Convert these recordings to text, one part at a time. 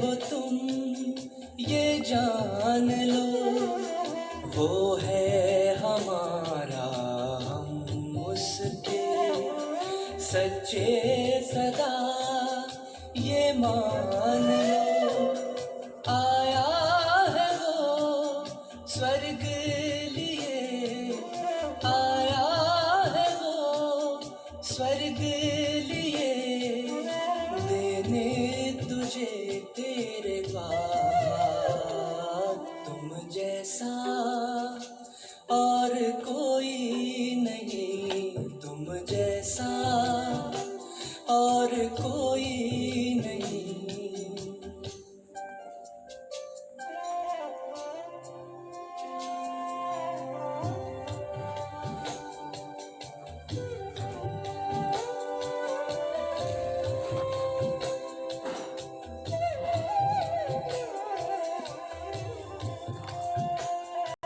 हो तुम ये जान लो, वो है हमारा हम उसके सच्चे सदा ये मान लो। आया है वो स्वर्ग लिए, आया है वो स्वर्ग लिए, देने तुझे तेरे बाद तुम जैसा और कोई नहीं, तुम जैसा और कोई नहीं।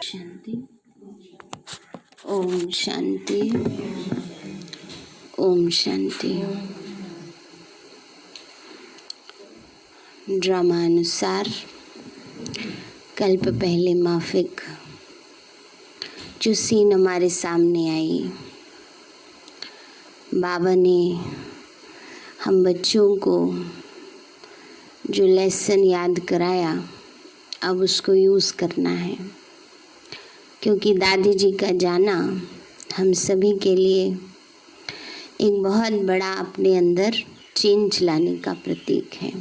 शांति। ओम शांति, ओम शांति। ड्रामा अनुसार कल्प पहले माफिक जो सीन हमारे सामने आई, बाबा ने हम बच्चों को जो लेसन याद कराया अब उसको यूज़ करना है, क्योंकि दादी जी का जाना हम सभी के लिए एक बहुत बड़ा अपने अंदर चेंज लाने का प्रतीक है।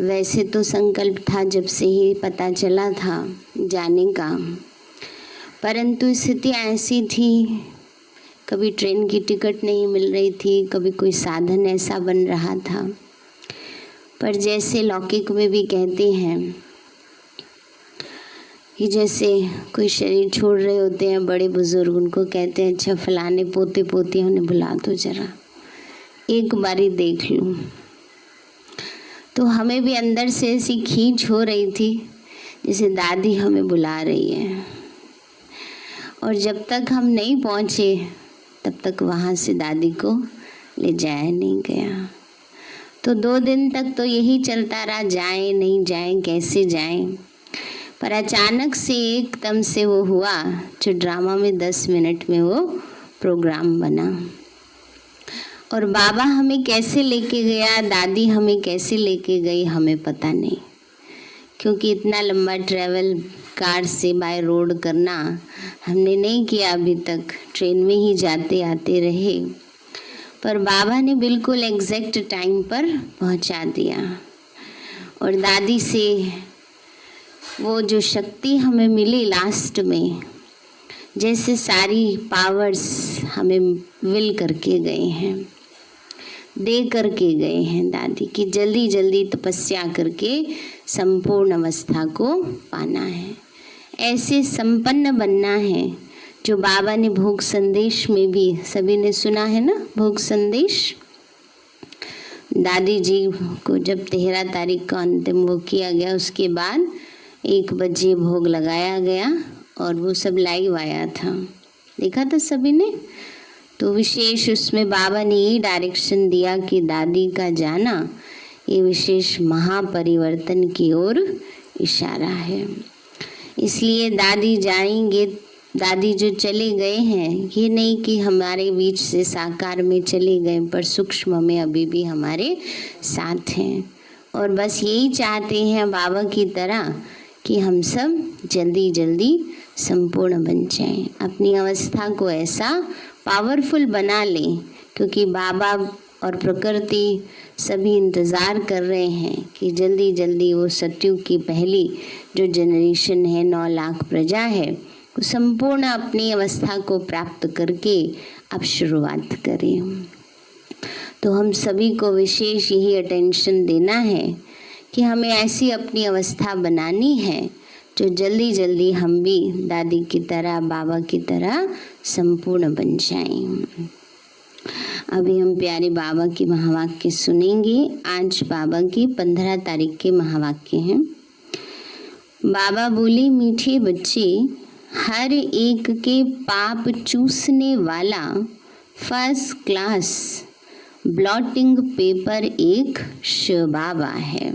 वैसे तो संकल्प था जब से ही पता चला था जाने का, परंतु स्थिति ऐसी थी, कभी ट्रेन की टिकट नहीं मिल रही थी, कभी कोई साधन ऐसा बन रहा था। पर जैसे लौकिक में भी कहते हैं कि जैसे कोई शरीर छोड़ रहे होते हैं बड़े बुजुर्ग, उनको कहते हैं अच्छा फलाने पोते पोतियों ने बुला दो, जरा एक बारी देख लूं। तो हमें भी अंदर से ऐसी खींच हो रही थी जैसे दादी हमें बुला रही है, और जब तक हम नहीं पहुँचे तब तक वहाँ से दादी को ले जाया नहीं गया। तो 2 दिन तक तो यही चलता रहा, जाएं नहीं जाएं, कैसे जाएं। पर अचानक से एकदम से वो हुआ जो ड्रामा में 10 मिनट में वो प्रोग्राम बना। और बाबा हमें कैसे लेके गया, दादी हमें कैसे लेके गई, हमें पता नहीं, क्योंकि इतना लंबा ट्रैवल कार से बाय रोड करना हमने नहीं किया अभी तक, ट्रेन में ही जाते आते रहे। पर बाबा ने बिल्कुल एग्जैक्ट टाइम पर पहुंचा दिया। और दादी से वो जो शक्ति हमें मिली लास्ट में, जैसे सारी पावर्स हमें विल करके गए हैं, दे करके गए हैं दादी की, जल्दी जल्दी तपस्या करके संपूर्ण अवस्था को पाना है, ऐसे संपन्न बनना है। जो बाबा ने भोग संदेश में भी सभी ने सुना है ना, भोग संदेश। दादी जी को जब 13 तारीख का अंतिम वो किया गया, उसके बाद 1 बजे भोग लगाया गया और वो सब लाइव आया था, देखा था सभी ने। तो विशेष उसमें बाबा ने ये डायरेक्शन दिया कि दादी का जाना ये विशेष महापरिवर्तन की ओर इशारा है। इसलिए दादी जाएंगे, दादी जो चले गए हैं, ये नहीं कि हमारे बीच से साकार में चले गए, पर सूक्ष्म में अभी भी हमारे साथ हैं। और बस यही चाहते हैं बाबा की तरह कि हम सब जल्दी जल्दी संपूर्ण बन जाएं, अपनी अवस्था को ऐसा पावरफुल बना लें, क्योंकि बाबा और प्रकृति सभी इंतज़ार कर रहे हैं कि जल्दी जल्दी वो सत्युग की पहली जो जनरेशन है, 9 लाख प्रजा है, वो संपूर्ण अपनी अवस्था को प्राप्त करके अब शुरुआत करें। तो हम सभी को विशेष यही अटेंशन देना है कि हमें ऐसी अपनी अवस्था बनानी है जो जल्दी जल्दी हम भी दादी की तरह, बाबा की तरह संपूर्ण बन जाएं। अभी हम प्यारे बाबा की महावाक्य सुनेंगे। आज बाबा की 15 तारीख के महावाक्य हैं। बाबा बोले, मीठे बच्चे, हर एक के पाप चूसने वाला फर्स्ट क्लास ब्लॉटिंग पेपर एक शबाबा है।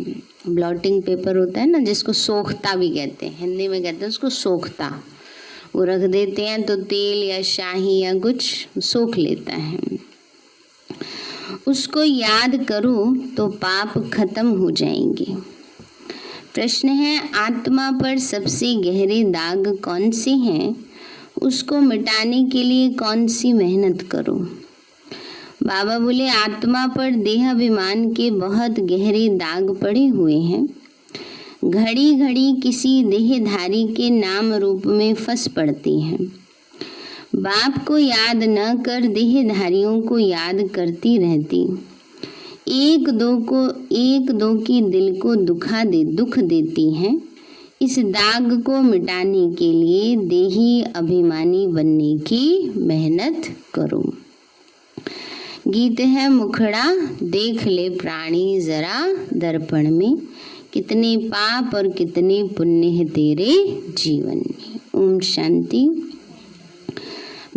ब्लॉटिंग पेपर होता है ना, जिसको सोखता भी कहते हैं, हिंदी में कहते हैं उसको सोखता। वो रख देते हैं तो तेल या शाही या कुछ सोख लेता है। उसको याद करो तो पाप खत्म हो जाएंगे। प्रश्न है, आत्मा पर सबसे गहरे दाग कौन से हैं? उसको मिटाने के लिए कौन सी मेहनत करो? बाबा बोले, आत्मा पर देहाभिमान के बहुत गहरे दाग पड़े हुए हैं। घड़ी घड़ी किसी देहधारी के नाम रूप में फंस पड़ती हैं। बाप को याद न कर देहधारियों को याद करती रहती। एक दो की दिल को दुख देती हैं। इस दाग को मिटाने के लिए देही अभिमानी बनने की मेहनत करो। गीत है मुखड़ा, देख ले प्राणी जरा दर्पण में, कितने पाप और कितने पुण्य है तेरे जीवन में। ओम शांति।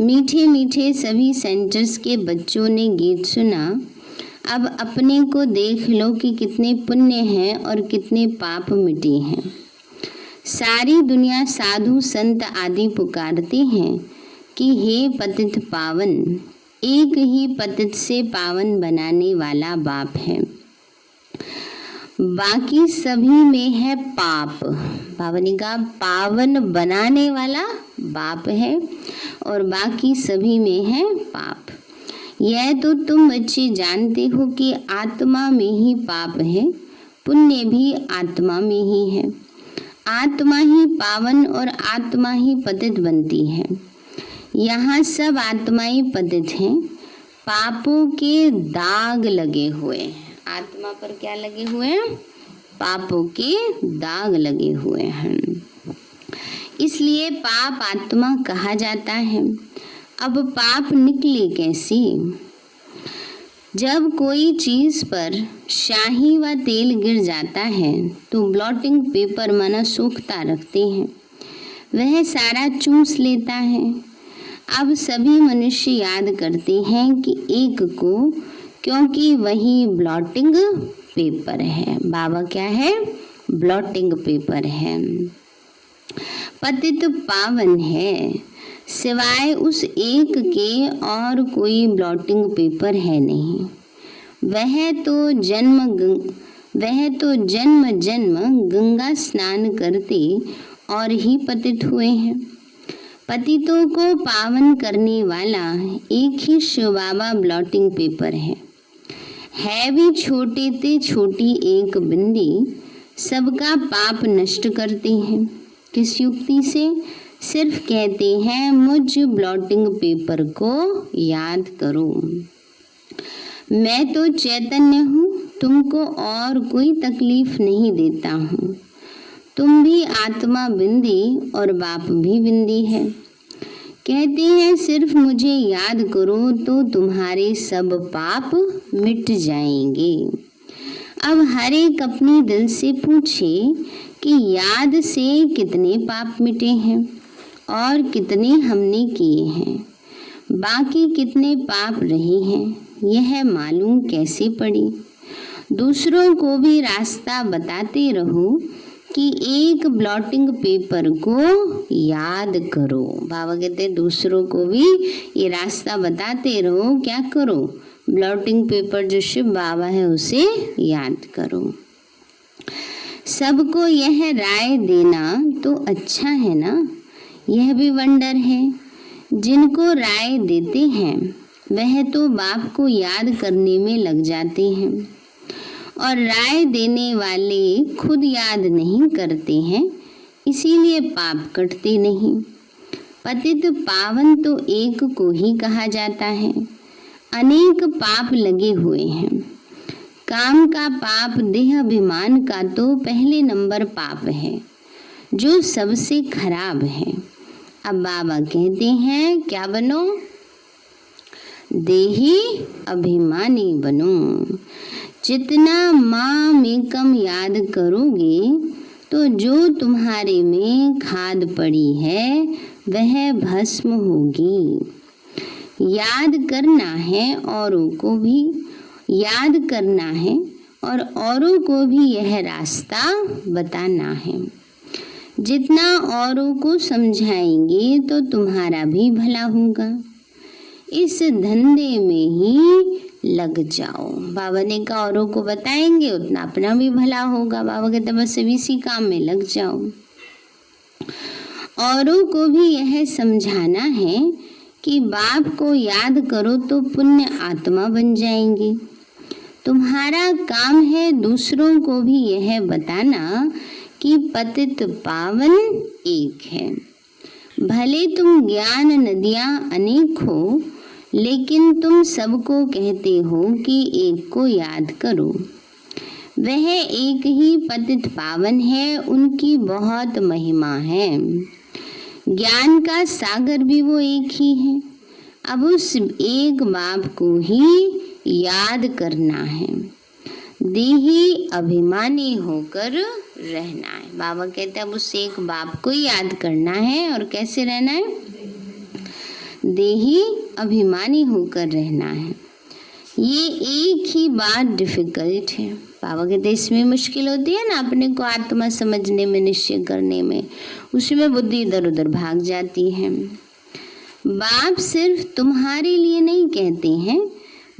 मीठे मीठे सभी सेंटर्स के बच्चों ने गीत सुना। अब अपने को देख लो कि कितने पुण्य हैं और कितने पाप मिटे हैं। सारी दुनिया साधु संत आदि पुकारते हैं कि हे पतित पावन, एक ही पतित से पावन बनाने वाला बाप है, बाकी सभी में है पाप। बाबा ने कहा पावन बनाने वाला बाप है और बाकी सभी में है पाप। यह तो तुम बच्चे जानते हो कि आत्मा में ही पाप है, पुण्य भी आत्मा में ही है। आत्मा ही पावन और आत्मा ही पतित बनती है। यहाँ सब आत्माएं पतित हैं। पापों के दाग लगे हुए हैं। आत्मा पर क्या लगे हुए हैं? पापों के दाग लगे हुए हैं, इसलिए पाप आत्मा कहा जाता है। अब पाप निकले कैसे? जब कोई चीज पर शाही व तेल गिर जाता है तो ब्लॉटिंग पेपर माना सूखता रखते हैं, वह सारा चूस लेता है। अब सभी मनुष्य याद करते हैं कि एक को, क्योंकि वही ब्लॉटिंग पेपर है। बाबा क्या है? ब्लॉटिंग पेपर है। पतित पावन है, सिवाय उस एक के और कोई ब्लॉटिंग पेपर है नहीं। वह तो जन्म जन्म गंगा स्नान करते और ही पतित हुए हैं। पतितों को पावन करने वाला एक ही शिव बाबा ब्लॉटिंग पेपर है भी छोटे ते छोटी एक बिंदी, सबका पाप नष्ट करते हैं। किस युक्ति से? सिर्फ कहते हैं मुझ ब्लॉटिंग पेपर को याद करो। मैं तो चैतन्य हूँ, तुमको और कोई तकलीफ नहीं देता हूँ। तुम भी आत्मा बिंदी और बाप भी बिंदी है। कहते हैं सिर्फ मुझे याद करो तो तुम्हारे सब पाप मिट जाएंगे। अब हर एक अपने दिल से पूछे कि याद से कितने पाप मिटे हैं और कितने हमने किए हैं, बाकी कितने पाप रहे हैं, यह मालूम कैसे पड़ी। दूसरों को भी रास्ता बताते रहो कि एक ब्लॉटिंग पेपर को याद करो। बाबा कहते हैं दूसरों को भी ये रास्ता बताते रहो। क्या करो? ब्लॉटिंग पेपर जो शिव बाबा है उसे याद करो। सबको यह राय देना तो अच्छा है ना, यह भी वंडर है। जिनको राय देते हैं वह तो बाप को याद करने में लग जाते हैं और राय देने वाले खुद याद नहीं करते हैं, इसीलिए पाप कटते नहीं। पतित पावन तो एक को ही कहा जाता है। अनेक पाप लगे हुए हैं। काम का पाप, देह अभिमान का तो पहले नंबर पाप है, जो सबसे खराब है। अब बाबा कहते हैं क्या बनो? देही अभिमानी बनो। जितना माँ में कम याद करोगे तो जो तुम्हारे में खाद पड़ी है वह भस्म होगी। याद करना है औरों को भी याद करना है और औरों को भी यह रास्ता बताना है। जितना औरों को समझाएंगे तो तुम्हारा भी भला होगा। इस धंधे में ही लग जाओ। बाबा ने कहा औरों को बताएंगे उतना अपना भी भला होगा। बाबा कहते बस इसी काम में लग जाओ। औरों को भी यह समझाना है कि बाप को याद करो तो पुण्य आत्मा बन जाएंगे। तुम्हारा काम है दूसरों को भी यह बताना कि पतित पावन एक है। भले तुम ज्ञान नदियां अनेक हो, लेकिन तुम सबको कहते हो कि एक को याद करो। वह एक ही पतित पावन है, उनकी बहुत महिमा है। ज्ञान का सागर भी वो एक ही है। अब उस एक बाप को ही याद करना है। देही अभिमानी होकर रहना है। बाबा कहते हैं अब उस एक बाप को याद करना है और कैसे रहना है? देही अभिमानी होकर रहना है। ये एक ही बात डिफिकल्ट है। बाबा कहते हैं इसमें मुश्किल होती है ना अपने को आत्मा समझने में, निश्चय करने में, उसमें बुद्धि इधर उधर भाग जाती है। बाप सिर्फ तुम्हारे लिए नहीं कहते हैं,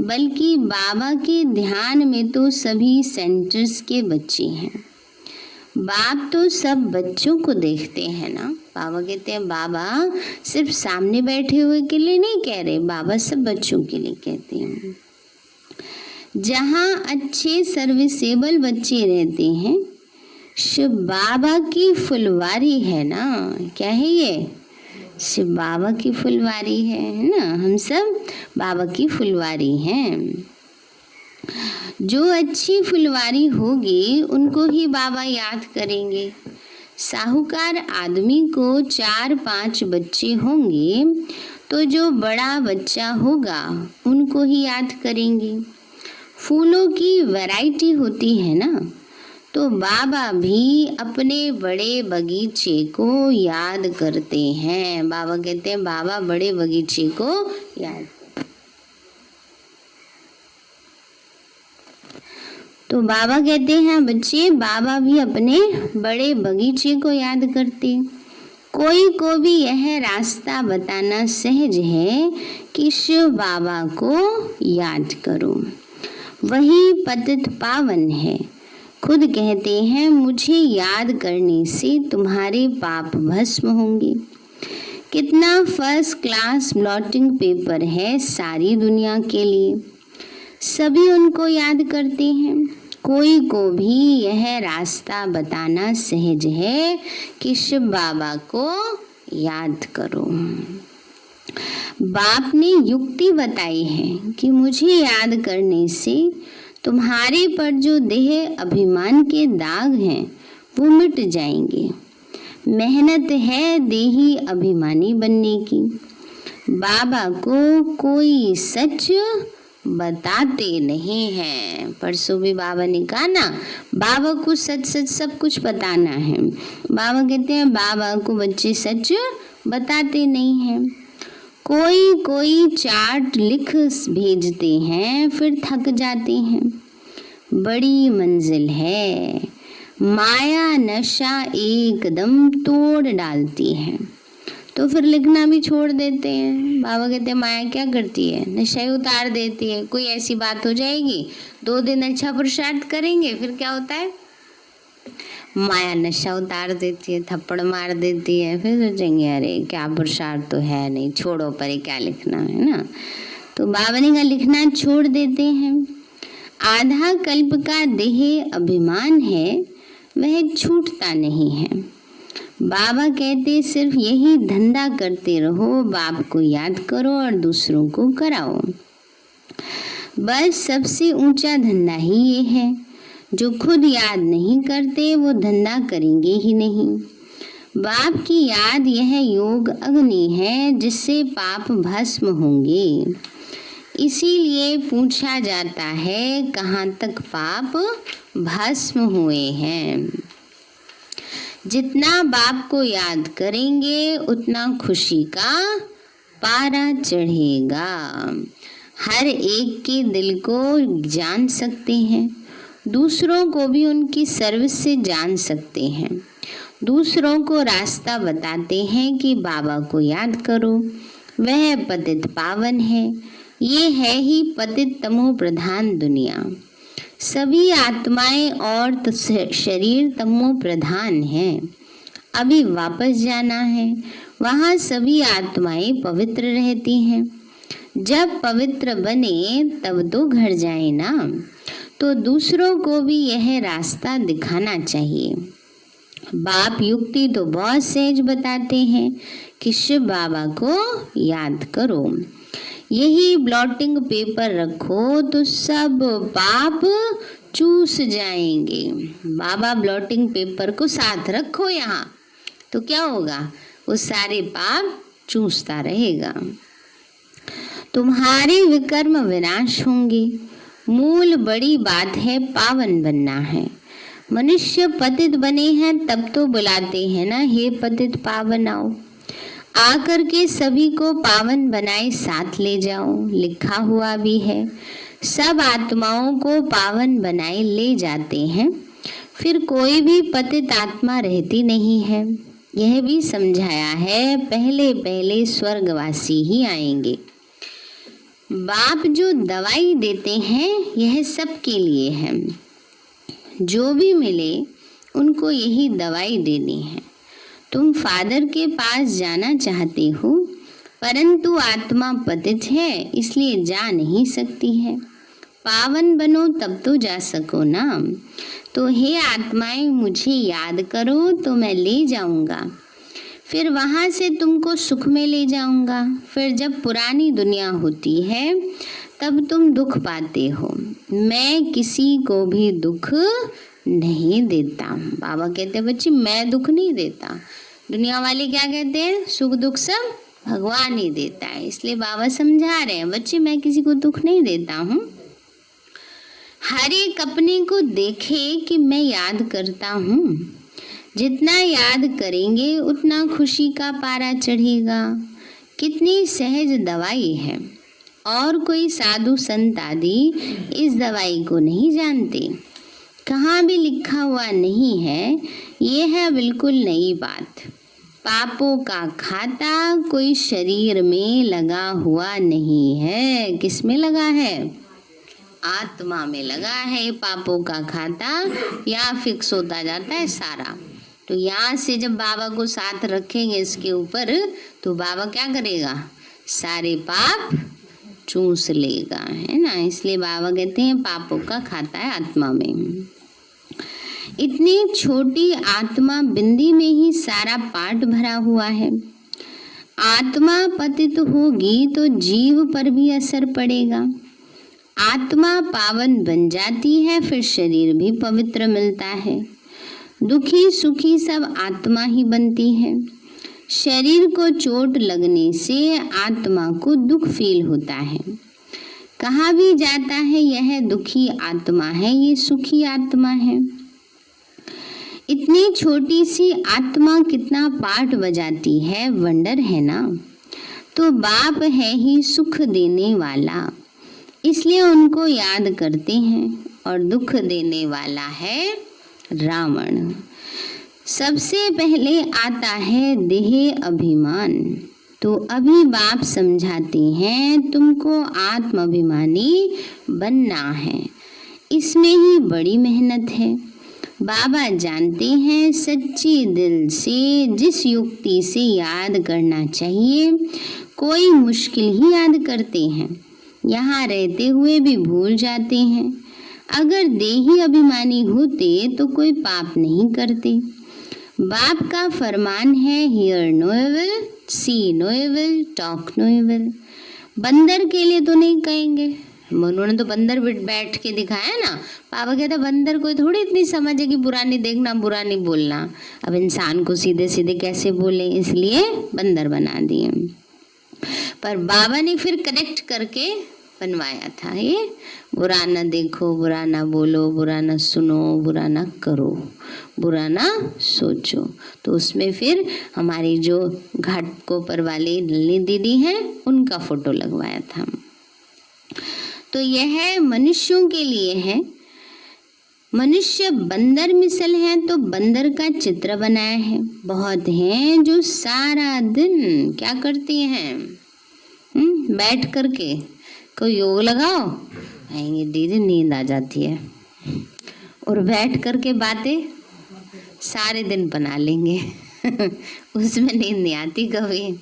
बल्कि बाबा के ध्यान में तो सभी सेंटर्स के बच्चे हैं। बाप तो सब बच्चों को देखते हैं ना। बाबा कहते हैं बाबा सिर्फ सामने बैठे हुए के लिए नहीं कह रहे, बाबा सब बच्चों के लिए कहते हैं। जहाँ अच्छे सर्विसेबल बच्चे रहते हैं, शिव बाबा की फुलवारी है ना। क्या है ये? शिव बाबा की फुलवारी है ना। हम सब बाबा की फुलवारी हैं। जो अच्छी फुलवारी होगी उनको ही बाबा याद करेंगे। साहूकार आदमी को 4-5 बच्चे होंगे तो जो बड़ा बच्चा होगा उनको ही याद करेंगे। फूलों की वैरायटी होती है ना, तो बाबा भी अपने बड़े बगीचे को याद करते हैं। बाबा कहते हैं बाबा बड़े बगीचे को याद। तो बाबा कहते हैं बच्चे बाबा भी अपने बड़े बगीचे को याद करते। कोई को भी यह रास्ता बताना सहज है कि शिव बाबा को याद करो। वही पतित पावन है। खुद कहते हैं मुझे याद करने से तुम्हारे पाप भस्म होंगे। कितना फर्स्ट क्लास ब्लॉटिंग पेपर है सारी दुनिया के लिए। सभी उनको याद करते हैं। कोई को भी यह रास्ता बताना सहज है कि शिव बाबा को याद करो। बाप ने युक्ति बताई है कि मुझे याद करने से तुम्हारे पर जो देह अभिमान के दाग हैं वो मिट जाएंगे। मेहनत है देही अभिमानी बनने की। बाबा को कोई सच बताते नहीं हैं। परसों भी बाबा ने कहा ना, बाबा को सच सच सब कुछ बताना है। बाबा कहते हैं बाबा को बच्चे सच बताते नहीं हैं। कोई कोई चार्ट लिख भेजते हैं फिर थक जाते हैं। बड़ी मंजिल है। माया नशा एकदम तोड़ डालती है, तो फिर लिखना भी छोड़ देते हैं। बाबा कहते हैं माया क्या करती है? नशा ही उतार देती है। कोई ऐसी बात हो जाएगी, 2 दिन अच्छा पुरुषार्थ करेंगे, फिर क्या होता है? माया नशा उतार देती है, थप्पड़ मार देती है। फिर सोचेंगे अरे क्या पुरुषार्थ तो है नहीं, छोड़ो पर क्या लिखना है ना। तो बाबा ने कहा लिखना छोड़ देते हैं। आधा कल्प का देह अभिमान है, वह छूटता नहीं है। बाबा कहते सिर्फ यही धंधा करते रहो, बाप को याद करो और दूसरों को कराओ। बस सबसे ऊंचा धंधा ही ये है। जो खुद याद नहीं करते वो धंधा करेंगे ही नहीं। बाप की याद यह योग अग्नि है जिससे पाप भस्म होंगे। इसीलिए पूछा जाता है कहाँ तक पाप भस्म हुए हैं। जितना बाप को याद करेंगे उतना खुशी का पारा चढ़ेगा। हर एक के दिल को जान सकते हैं, दूसरों को भी उनकी सर्विस से जान सकते हैं, दूसरों को रास्ता बताते हैं कि बाबा को याद करो, वह पतित पावन है। ये है ही पतित तमो प्रधान दुनिया। सभी आत्माएं और शरीर तमो प्रधान हैं। अभी वापस जाना है, वहाँ सभी आत्माएं पवित्र रहती हैं। जब पवित्र बने तब तो घर जाए ना, तो दूसरों को भी यह रास्ता दिखाना चाहिए। बाप युक्ति तो बहुत सहज बताते हैं कि शिव बाबा को याद करो, यही ब्लॉटिंग पेपर रखो तो सब पाप चूस जाएंगे। बाबा ब्लॉटिंग पेपर को साथ रखो यहाँ, तो क्या होगा, वो सारे पाप चूसता रहेगा। तुम्हारे विकर्म विनाश होंगे। मूल बड़ी बात है पावन बनना है। मनुष्य पतित बने हैं तब तो बुलाते हैं ना, हे पतित पावन आओ। आकर के सभी को पावन बनाए साथ ले जाओ। लिखा हुआ भी है, सब आत्माओं को पावन बनाए ले जाते हैं, फिर कोई भी पतित आत्मा रहती नहीं है। यह भी समझाया है, पहले पहले स्वर्गवासी ही आएंगे। बाप जो दवाई देते हैं यह सबके लिए है। जो भी मिले उनको यही दवाई देनी है। तुम फादर के पास जाना चाहते हो, परंतु आत्मा पतित है इसलिए जा नहीं सकती है। पावन बनो तब तो जा सको ना। तो हे आत्माएं, मुझे याद करो तो मैं ले जाऊंगा, फिर वहाँ से तुमको सुख में ले जाऊंगा। फिर जब पुरानी दुनिया होती है तब तुम दुख पाते हो। मैं किसी को भी दुख नहीं देता। बाबा कहते हैं बच्ची, मैं दुख नहीं देता। दुनिया वाले क्या कहते हैं, सुख दुख सब भगवान ही देता है। इसलिए बाबा समझा रहे हैं, बच्चे मैं किसी को दुख नहीं देता हूँ। हर एक अपने को देखे कि मैं याद करता हूँ। जितना याद करेंगे उतना खुशी का पारा चढ़ेगा। कितनी सहज दवाई है, और कोई साधु संत आदि इस दवाई को नहीं जानते। कहाँ भी लिखा हुआ नहीं है। ये है बिल्कुल नई बात। पापों का खाता कोई शरीर में लगा हुआ नहीं है। किस में लगा है, आत्मा में लगा है। पापों का खाता यहाँ फिक्स होता जाता है सारा। तो यहाँ से जब बाबा को साथ रखेंगे इसके ऊपर, तो बाबा क्या करेगा, सारे पाप चूस लेगा, है ना। इसलिए बाबा कहते हैं पापों का खाता है आत्मा में। इतनी छोटी आत्मा बिंदी में ही सारा पाठ भरा हुआ है। आत्मा पतित होगी तो जीव पर भी असर पड़ेगा। आत्मा पावन बन जाती है, फिर शरीर भी पवित्र मिलता है। दुखी सुखी सब आत्मा ही बनती है। शरीर को चोट लगने से आत्मा को दुख फील होता है। कहा भी जाता है यह दुखी आत्मा है, ये सुखी आत्मा है। इतनी छोटी सी आत्मा कितना पाठ बजाती है, वंडर है ना। तो बाप है ही सुख देने वाला, इसलिए उनको याद करते हैं। और दुख देने वाला है रावण। सबसे पहले आता है देह अभिमान। तो अभी बाप समझाते हैं तुमको आत्म अभिमानी बनना है। इसमें ही बड़ी मेहनत है। बाबा जानते हैं सच्ची दिल से जिस युक्ति से याद करना चाहिए। कोई मुश्किल ही याद करते हैं, यहाँ रहते हुए भी भूल जाते हैं। अगर देही अभिमानी होते तो कोई पाप नहीं करते। बाप का फरमान है, hear no evil, see no evil, talk no evil. बंदर के लिए तो नहीं कहेंगे, उन्होंने तो बंदर बैठ के दिखाया ना। पापा कहता बंदर को थोड़ी इतनी समझ है कि बुरा नहीं देखना, बुरा नहीं बोलना। अब इंसान को सीधे सीधे कैसे बोले, इसलिए बंदर बना दिए। पर बाबा ने फिर कनेक्ट करके बनवाया था, ये बुरा न देखो, बुरा न बोलो, बुरा न सुनो, बुरा न करो, बुरा न सोचो। तो उसमें फिर हमारी जो घाटकोपर वाली नलिनी दीदी हैं उनका फोटो लगवाया था। तो यह मनुष्यों के लिए है। मनुष्य बंदर मिसल है तो बंदर का चित्र बनाया है। बहुत हैं जो सारा दिन क्या करते हैं, बैठ करके, कोई योग लगाओ, आएंगे दीदी नींद आ जाती है, और बैठ करके बातें सारे दिन बना लेंगे उसमें नींद नहीं आती कभी,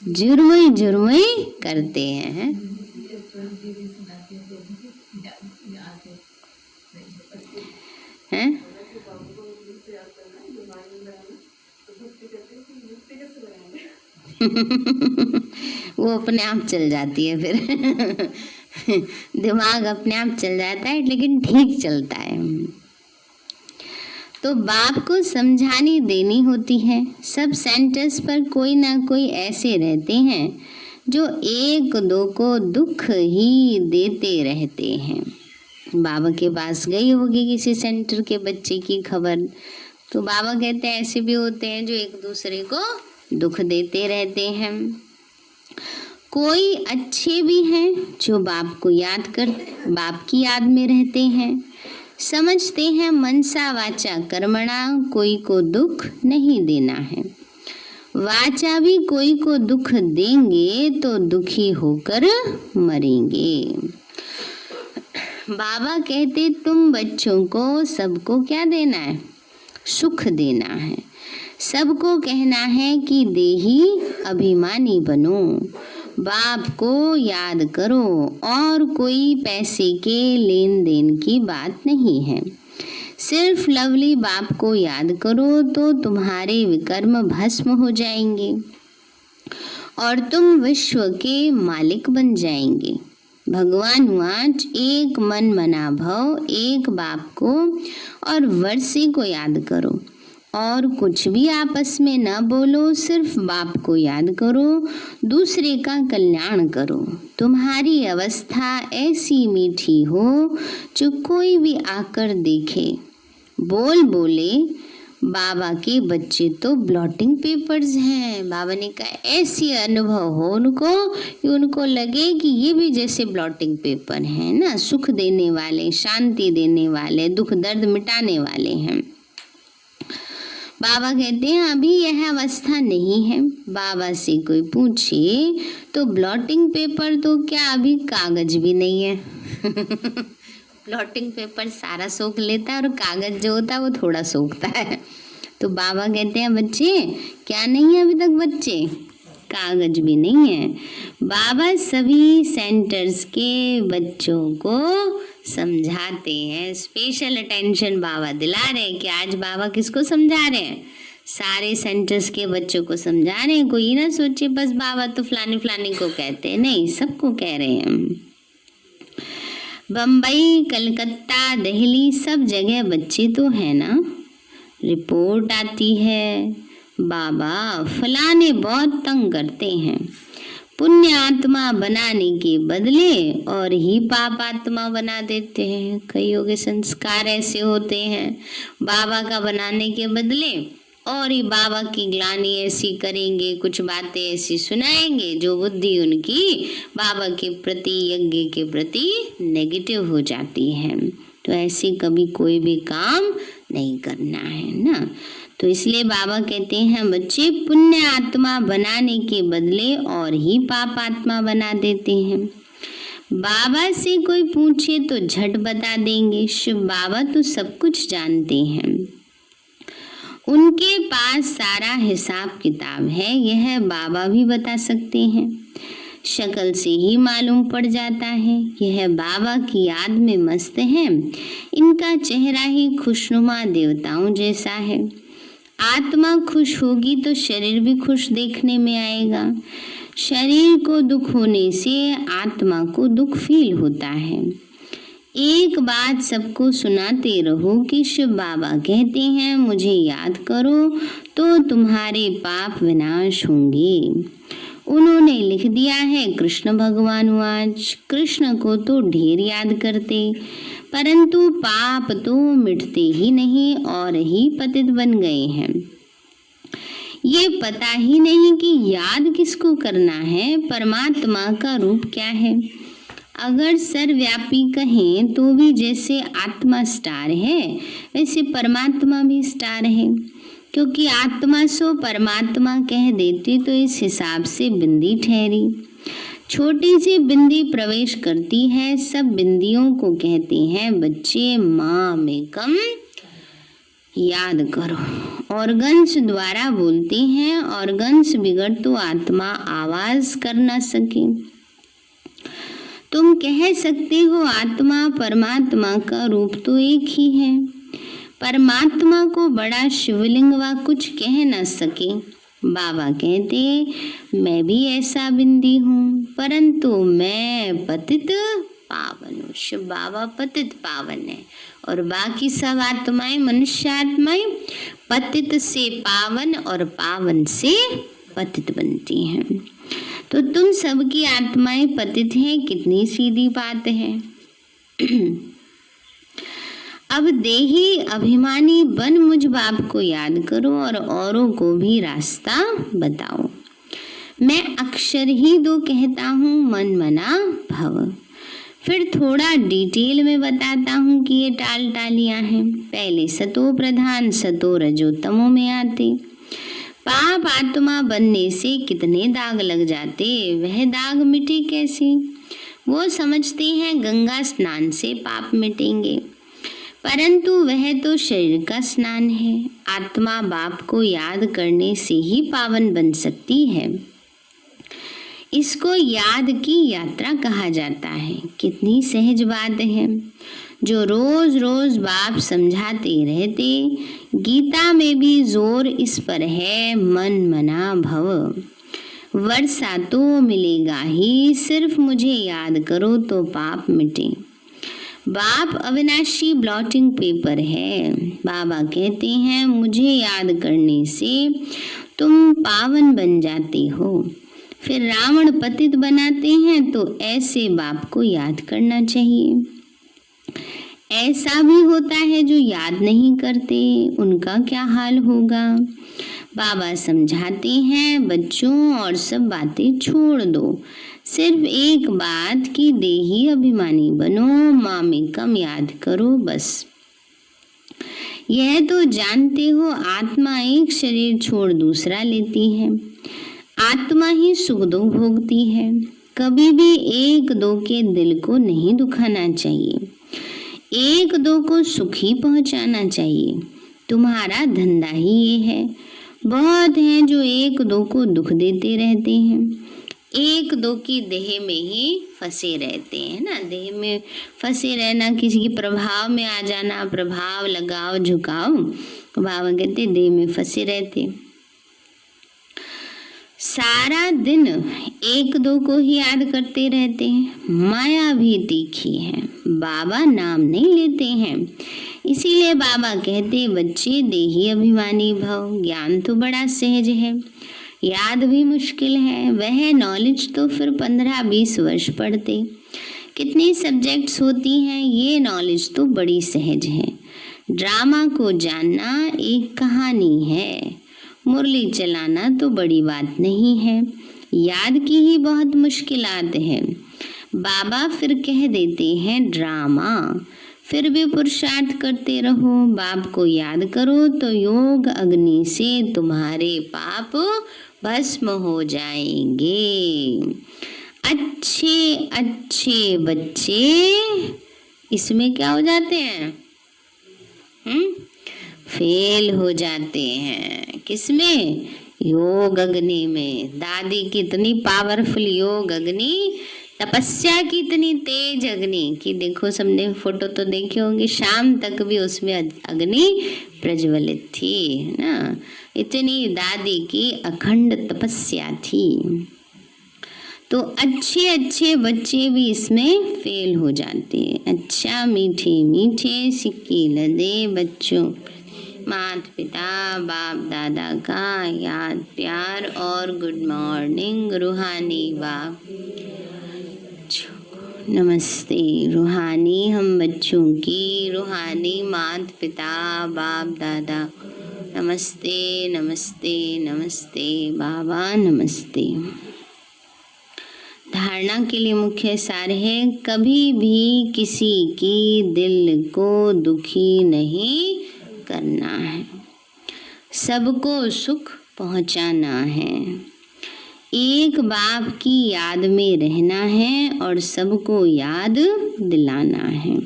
जुर्मई जुर्मई करते हैं। वो अपने आप चल जाती है फिर दिमाग अपने आप चल जाता है, लेकिन ठीक चलता है। तो बाप को समझानी देनी होती है। सब सेंटर्स पर कोई ना कोई ऐसे रहते हैं जो एक दो को दुख ही देते रहते हैं। बाबा के पास गई होगी किसी सेंटर के बच्चे की खबर, तो बाबा कहते हैं ऐसे भी होते हैं जो एक दूसरे को दुख देते रहते हैं। कोई अच्छे भी हैं जो बाप की याद में रहते हैं, समझते हैं मनसा वाचा कर्मणा कोई को दुख नहीं देना है। वाचा भी कोई को दुख देंगे तो दुखी होकर मरेंगे। बाबा कहते तुम बच्चों को सबको क्या देना है, सुख देना है। सबको कहना है कि देही अभिमानी बनो, बाप को याद करो, और कोई पैसे के लेन देन की बात नहीं है। सिर्फ लवली बाप को याद करो तो तुम्हारे विकर्म भस्म हो जाएंगे और तुम विश्व के मालिक बन जाएंगे। भगवान वाच एक मन मना भव, एक बाप को और वर्षे को याद करो, और कुछ भी आपस में न बोलो, सिर्फ बाप को याद करो, दूसरे का कल्याण करो। तुम्हारी अवस्था ऐसी मीठी हो जो कोई भी आकर देखे बोल बोले बाबा के बच्चे तो ब्लॉटिंग पेपर्स हैं। बाबा ने कहा ऐसी अनुभव हो उनको कि उनको लगे कि ये भी जैसे ब्लॉटिंग पेपर हैं ना, सुख देने वाले, शांति देने वाले, दुख दर्द मिटाने वाले हैं। बाबा कहते हैं अभी यह अवस्था नहीं है। बाबा से कोई पूछे तो ब्लॉटिंग पेपर तो क्या अभी कागज भी नहीं है ब्लॉटिंग पेपर सारा सोख लेता है और कागज जो होता है वो थोड़ा सोखता है। तो बाबा कहते हैं बच्चे क्या नहीं है अभी तक, बच्चे कागज भी नहीं है। बाबा सभी सेंटर्स के बच्चों को समझाते हैं। स्पेशल अटेंशन बाबा दिला रहे हैं कि आज बाबा किसको समझा रहे हैं, सारे सेंटर्स के बच्चों को समझा रहे हैं। कोई ना सोचे बस बाबा तो फलाने फलाने को कहते हैं, नहीं, सबको कह रहे हैं। बम्बई, कलकत्ता, दिल्ली सब जगह बच्चे तो है ना। रिपोर्ट आती है बाबा फलाने बहुत तंग करते हैं, पुण्य आत्मा बनाने के बदले और ही पाप आत्मा बना देते हैं। कईयों के संस्कार ऐसे होते हैं, बाबा का बनाने के बदले और ही बाबा की ग्लानि ऐसी करेंगे, कुछ बातें ऐसी सुनाएंगे जो बुद्धि उनकी बाबा के प्रति, यज्ञ के प्रति नेगेटिव हो जाती है। तो ऐसे कभी कोई भी काम नहीं करना है ना। तो इसलिए बाबा कहते हैं बच्चे पुण्य आत्मा बनाने के बदले और ही पाप आत्मा बना देते हैं। बाबा से कोई पूछे तो झट बता देंगे, शिव बाबा तो सब कुछ जानते हैं, उनके पास सारा हिसाब किताब है, यह बाबा भी बता सकते हैं। शक्ल से ही मालूम पड़ जाता है यह बाबा की याद में मस्त है, इनका चेहरा ही खुशनुमा देवताओं जैसा है। आत्मा खुश होगी तो शरीर भी खुश देखने में आएगा। शरीर को दुख होने से आत्मा को दुख फील होता है। एक बात सबको सुनाते रहो कि शिव बाबा कहते हैं मुझे याद करो तो तुम्हारे पाप विनाश होंगे। उन्होंने लिख दिया है कृष्ण भगवान वाच, कृष्ण को तो ढेर याद करते परंतु पाप तो मिटते ही नहीं और ही पतित बन गए हैं। ये पता ही नहीं कि याद किसको करना है, परमात्मा का रूप क्या है। अगर सर्वव्यापी कहें तो भी जैसे आत्मा स्टार है वैसे परमात्मा भी स्टार है, क्योंकि आत्मा सो परमात्मा कह देते तो इस हिसाब से बिंदी ठहरी। छोटी सी बिंदी प्रवेश करती है, सब बिंदियों को कहते हैं बच्चे माम एकम याद करो। ऑर्गन्स द्वारा बोलते हैं, ऑर्गन्स बिगड़ तो आत्मा आवाज कर ना सके। तुम कह सकते हो आत्मा परमात्मा का रूप तो एक ही है, परमात्मा को बड़ा शिवलिंग व कुछ कह न सके। बाबा कहते मैं भी ऐसा बिंदी हूँ, परंतु मैं पतित पावन हूँ। शिव बाबा पतित पावन है और बाकी सब आत्माएं मनुष्य आत्माएं पतित से पावन और पावन से पतित बनती हैं। तो तुम सबकी आत्माएं पतित हैं, कितनी सीधी बात है। अब देही अभिमानी बन मुझ बाप को याद करो और औरों को भी रास्ता बताओ। मैं अक्षर ही दो कहता हूँ, मन मना भव। फिर थोड़ा डिटेल में बताता हूँ कि ये टाल टालियाँ हैं। पहले सतो प्रधान सतो रजो तमो में आते। पाप आत्मा बनने से कितने दाग लग जाते, वह दाग मिटे कैसे? वो समझते हैं गंगा स्नान से पाप मिटेंगे, परंतु वह तो शरीर का स्नान है। आत्मा बाप को याद करने से ही पावन बन सकती है। इसको याद की यात्रा कहा जाता है। कितनी सहज बात है जो रोज रोज बाप समझाते रहते। गीता में भी जोर इस पर है, मन मना भव। वर्षा तो मिलेगा ही, सिर्फ मुझे याद करो तो पाप मिटे। बाप अविनाशी ब्लॉटिंग पेपर है। बाबा कहते हैं मुझे याद करने से तुम पावन बन जाते हो। फिर रावण पतित बनाते हैं, तो ऐसे बाप को याद करना चाहिए। ऐसा भी होता है जो याद नहीं करते, उनका क्या हाल होगा? बाबा समझाते हैं बच्चों और सब बातें छोड़ दो, सिर्फ एक बात की देही अभिमानी बनो, माँ में कम याद करो बस। यह तो जानते हो आत्मा एक शरीर छोड़ दूसरा लेती है, आत्मा ही सुख दुख भोगती है। कभी भी एक दो के दिल को नहीं दुखाना चाहिए, एक दो को सुख ही पहुंचाना चाहिए। तुम्हारा धंधा ही ये है। बहुत हैं जो एक दो को दुख देते रहते हैं, एक दो की देह में ही फंसे रहते हैं ना। देह में फंसे रहना, किसी के प्रभाव में आ जाना, प्रभाव लगाओ झुकाओ, बाबा कहते देह में फंसे रहते। सारा दिन एक दो को ही याद करते रहते हैं। माया भी तीखी है, बाबा नाम नहीं लेते हैं। इसीलिए बाबा कहते बच्चे देही अभिमानी भव। ज्ञान तो बड़ा सहज है, याद भी मुश्किल है। वह नॉलेज तो फिर 15-20 वर्ष पढ़ते। कितनी सब्जेक्ट्स होती हैं, ये नॉलेज तो बड़ी सहज है। ड्रामा को जानना एक कहानी है, मुरली चलाना तो बड़ी बात नहीं है। याद की ही बहुत मुश्किलात है। बाबा फिर कह देते हैं ड्रामा, फिर भी पुरुषार्थ करते रहो। बाप को याद करो तो योग अग्नि से तुम्हारे पाप भस्म हो जाएंगे। अच्छे अच्छे बच्चे इसमें क्या हो जाते हैं? फेल हो जाते हैं। किसमें? योग अग्नि में। दादी की इतनी पावरफुल योग अग्नि, तपस्या की इतनी तेज अग्नि कि देखो, सबने फोटो तो देखे होंगे, शाम तक भी उसमें अग्नि प्रज्वलित थी ना। इतनी दादी की अखंड तपस्या थी। तो अच्छे अच्छे बच्चे भी इसमें फेल हो जाते हैं। अच्छा मीठे मीठे सिक्के लदे बच्चों, माता पिता बाप दादा का याद प्यार और गुड मॉर्निंग रूहानी बाप। नमस्ते रूहानी हम बच्चों की, रूहानी माता पिता बाप दादा। नमस्ते नमस्ते नमस्ते बाबा नमस्ते। धारणा के लिए मुख्य सार है, कभी भी किसी की दिल को दुखी नहीं करना है, सबको सुख पहुंचाना है, एक बाप की याद में रहना है और सबको याद दिलाना है।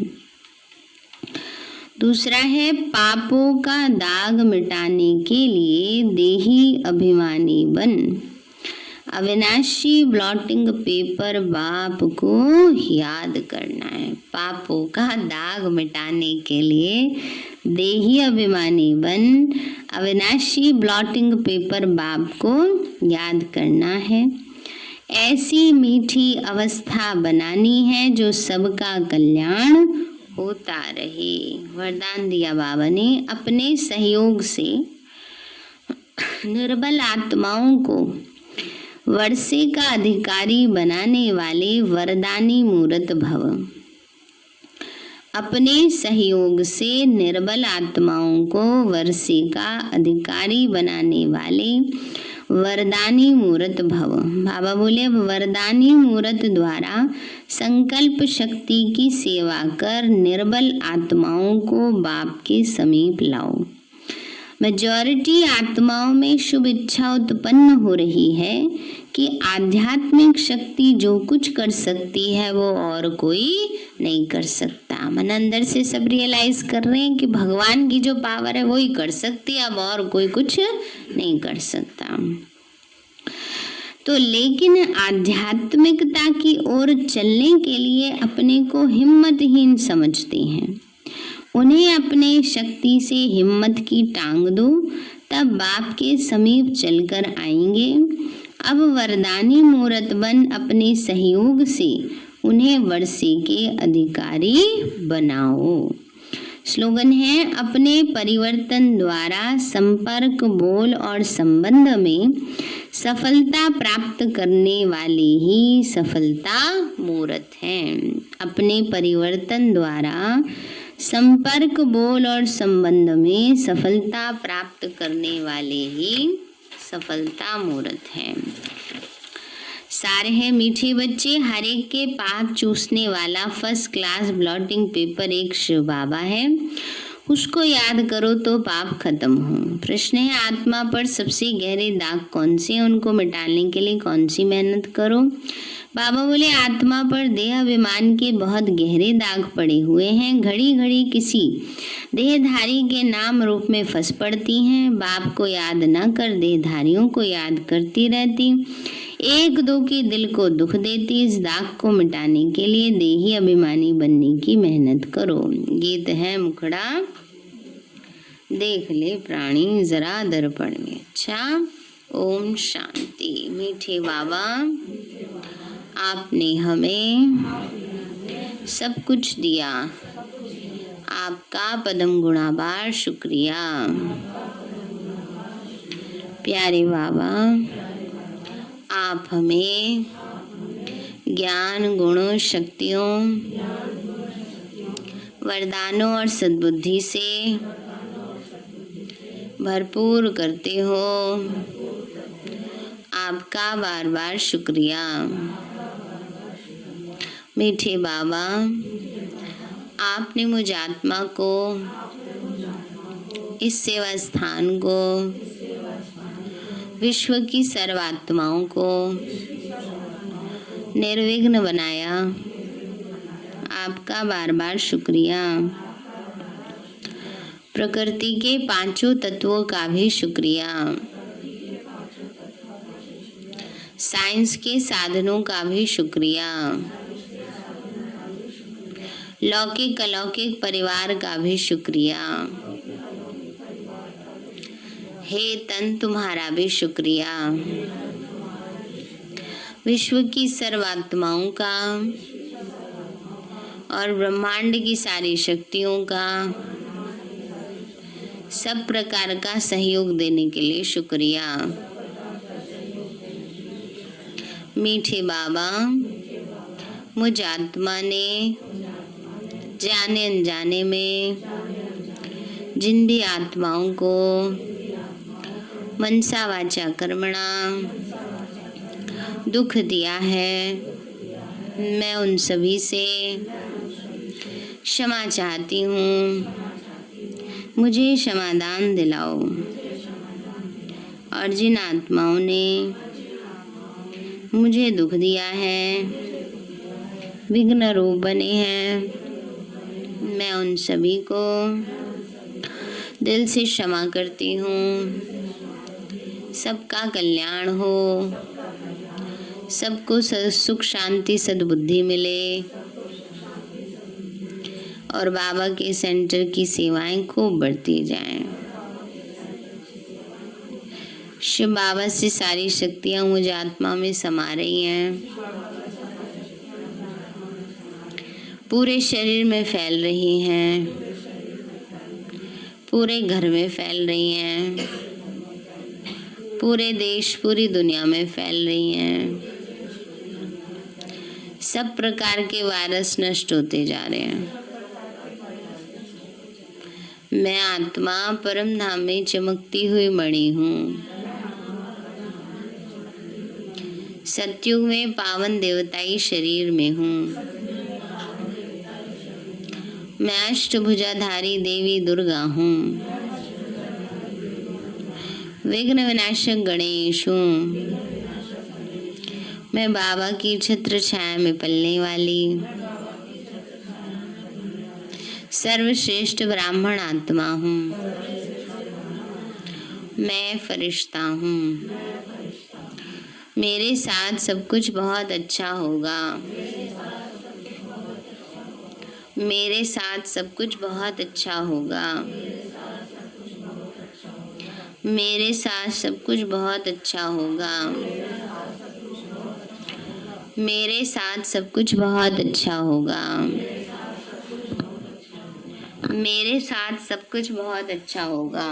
दूसरा है, पापों का दाग मिटाने के लिए देही अभिमानी बन, अविनाशी ब्लॉटिंग पेपर बाप को याद करना है। पापों का दाग मिटाने के लिए देही अभिमानी बन, अविनाशी ब्लॉटिंग पेपर बाप को याद करना है। ऐसी मीठी अवस्था बनानी है जो सबका कल्याण होता रहे। वरदान दिया बाबा ने, अपने सहयोग से निर्बल आत्माओं को वर्षे का अधिकारी बनाने वाले वरदानी मूर्त भव। अपने सहयोग से निर्बल आत्माओं को वर्षे का अधिकारी बनाने वाले वरदानी मूर्त भव। बाबा बोले, अब वरदानी मूर्त द्वारा संकल्प शक्ति की सेवा कर निर्बल आत्माओं को बाप के समीप लाओ। मेजॉरिटी आत्माओं में शुभ इच्छा उत्पन्न हो रही है कि आध्यात्मिक शक्ति जो कुछ कर सकती है वो और कोई नहीं कर सकता। मन अंदर से सब रियलाइज कर रहे हैं कि भगवान की जो पावर है वो ही कर सकती है, अब और कोई कुछ नहीं कर सकता। तो लेकिन आध्यात्मिकता की ओर चलने के लिए अपने को हिम्मतहीन समझते हैं। उन्हें अपने शक्ति से हिम्मत की टांग दो, तब बाप के समीप चलकर आएंगे। अब वरदानी मूर्त बन अपने सहयोग से उन्हें वर्षे के अधिकारी बनाओ। स्लोगन है, अपने परिवर्तन द्वारा संपर्क, बोल और संबंध में सफलता प्राप्त करने वाले ही सफलता मूर्त हैं। अपने परिवर्तन द्वारा संपर्क, बोल और संबंध में सफलता प्राप्त करने वाले ही सफलता मूर्त हैं। सारे हैं मीठे बच्चे, हर एक के पाप चूसने वाला फर्स्ट क्लास ब्लॉटिंग पेपर एक शिव बाबा है, उसको याद करो तो पाप खत्म हो। प्रश्न है, आत्मा पर सबसे गहरे दाग कौन से हैं, उनको मिटाने के लिए कौन सी मेहनत करो। बाबा बोले, आत्मा पर देह अभिमान के बहुत गहरे दाग पड़े हुए हैं। घड़ी घड़ी किसी देहधारी के नाम रूप में फंस पड़ती हैं। बाप को याद न कर देहधारियों को याद करती रहती, एक दो के दिल को दुख देती। इस दाग को मिटाने के लिए देही अभिमानी बनने की मेहनत करो। गीत है मुखड़ा देख ले प्राणी जरा दर्पण में। अच्छा, ओम शांति। मीठे बाबा, आपने हमें सब कुछ दिया, आपका पदम गुणाबार शुक्रिया। प्यारे बाबा, आप हमें ज्ञान, गुणों, शक्तियों, वरदानों और सद्बुद्धि से भरपूर करते हो, आपका बार बार शुक्रिया। मीठे बाबा, आपने मुझ आत्मा को, इस सेवा स्थान को, विश्व की सर्वात्माओं को निर्विघ्न बनाया, आपका बार बार शुक्रिया। प्रकृति के पांचों तत्वों का भी शुक्रिया, साइंस के साधनों का भी शुक्रिया, लौकिक अलौकिक परिवार का भी शुक्रिया। हे तन, तुम्हारा भी शुक्रिया। विश्व की सर्वात्माओं का और ब्रह्मांड की सारी शक्तियों का सब प्रकार का सहयोग देने के लिए शुक्रिया। मीठे बाबा, मुझ आत्मा ने जाने अनजाने में जिन भी आत्माओं को मनसा वाचा कर्मणा दुख दिया है, मैं उन सभी से क्षमा चाहती हूँ, मुझे क्षमादान दिलाओ। और जिन आत्माओं ने मुझे दुख दिया है, विघ्न रूप बने हैं, मैं उन सभी को दिल से क्षमा करती हूँ। सबका कल्याण हो, सबको सुख शांति सद्बुद्धि मिले और बाबा के सेंटर की सेवाएं खूब बढ़ती जाएं। शिव बाबा से सारी शक्तियां मुझे आत्मा में समा रही हैं, पूरे शरीर में फैल रही हैं, पूरे घर में फैल रही हैं, पूरे देश पूरी दुनिया में फैल रही हैं। सब प्रकार के वायरस नष्ट होते जा रहे हैं। मैं आत्मा परम धाम में चमकती हुई मणि हूँ। सतयुग में पावन देवताई शरीर में हूँ। मैं अष्टभुजाधारी देवी दुर्गा हूँ। विघ्न विनाशक गणेश हूँ। मैं बाबा की छत्र छाया में पलने वाली सर्वश्रेष्ठ ब्राह्मण आत्मा हूँ। मैं फरिश्ता हूँ। मेरे साथ सब कुछ बहुत अच्छा होगा। मेरे साथ सब कुछ बहुत अच्छा होगा। मेरे साथ सब कुछ बहुत अच्छा होगा। मेरे साथ सब कुछ बहुत अच्छा होगा। मेरे साथ सब कुछ बहुत अच्छा होगा।